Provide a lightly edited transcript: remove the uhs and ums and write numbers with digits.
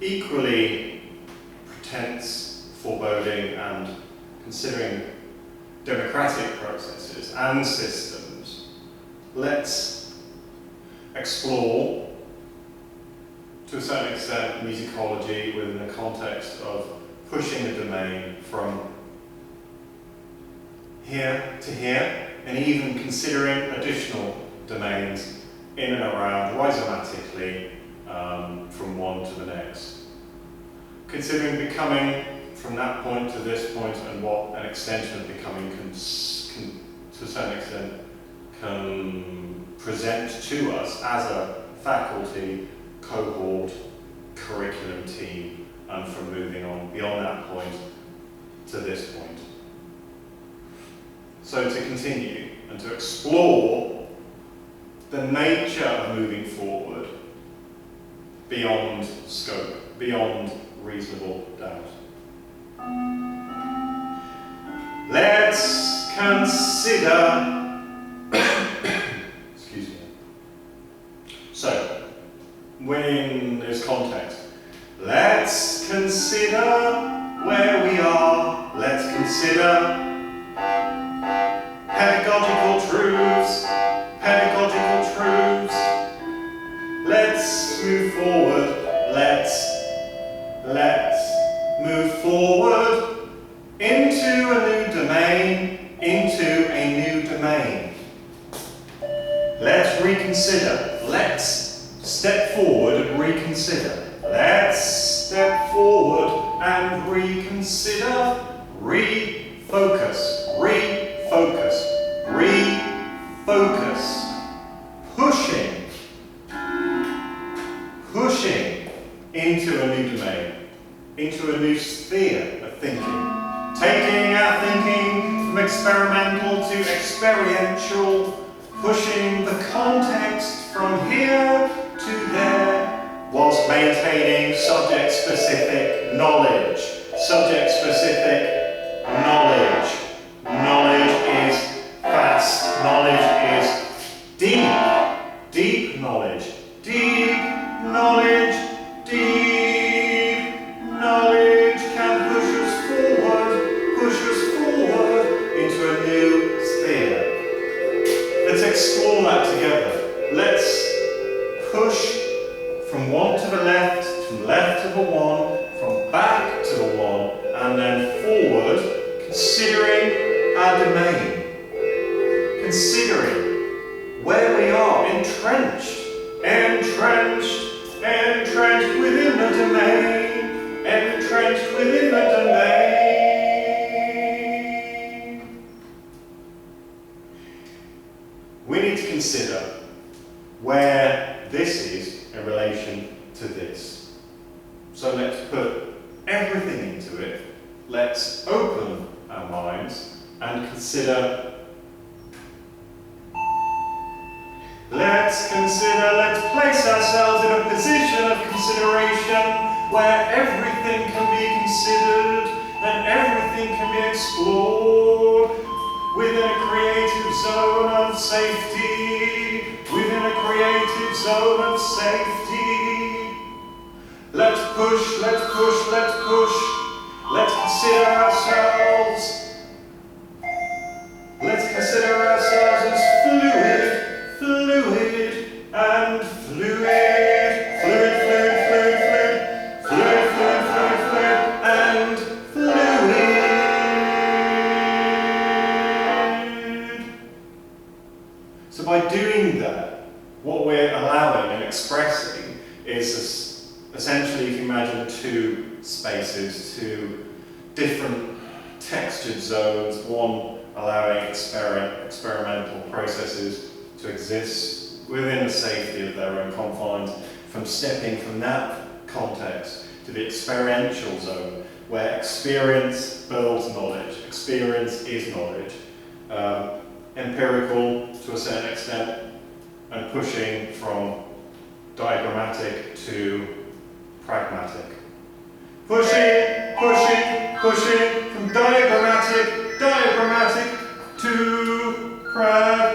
equally pretense, foreboding, and considering democratic processes and systems, let's explore, to a certain extent, musicology within the context of pushing the domain from here to here, and even considering additional domains in and around rhizomatically from one to the next. Considering becoming from that point to this point and what an extension of becoming can to a certain extent, can present to us as a faculty, cohort, curriculum team, and from moving on beyond that point to this point. So to continue and to explore the nature of moving forward beyond scope, beyond reasonable doubt. Let's consider, excuse me. So, within this context, let's consider where we are, let's consider pedagogical truths, let's move forward, let's move forward into a new domain, Let's reconsider, let's step forward and reconsider, let's step forward and reconsider, refocus, pushing into a new domain, into a new sphere of thinking, taking our thinking from experimental to experiential, pushing the context from here to there, whilst maintaining subject-specific knowledge. Subject-specific knowledge. Knowledge is vast. Knowledge is deep. Deep knowledge. Deep knowledge. Deep knowledge can push us forward into a new sphere. Let's explore that together. Let's push from one to the left to the one, from back to the one, and then forward, considering our domain. Considering where we are, entrenched within the domain, entrenched within the domain. We need to consider where this is in relation to this. So let's put everything into it. Let's open our minds and consider. Let's place ourselves in a position of consideration where everything can be considered and everything can be explored within a creative zone of safety, within a creative zone of safety. Let's push. Let's consider ourselves. Let's consider ourselves as fluid and fluid and fluid. So by doing that, what we're allowing and expressing is essentially, if you imagine two spaces, two different textured zones, one allowing experimental processes to exist within the safety of their own confines, from stepping from that context to the experiential zone, where experience builds knowledge, experience is knowledge, empirical to a certain extent, and pushing from diagrammatic to pragmatic. Pushing from diagrammatic to pragmatic.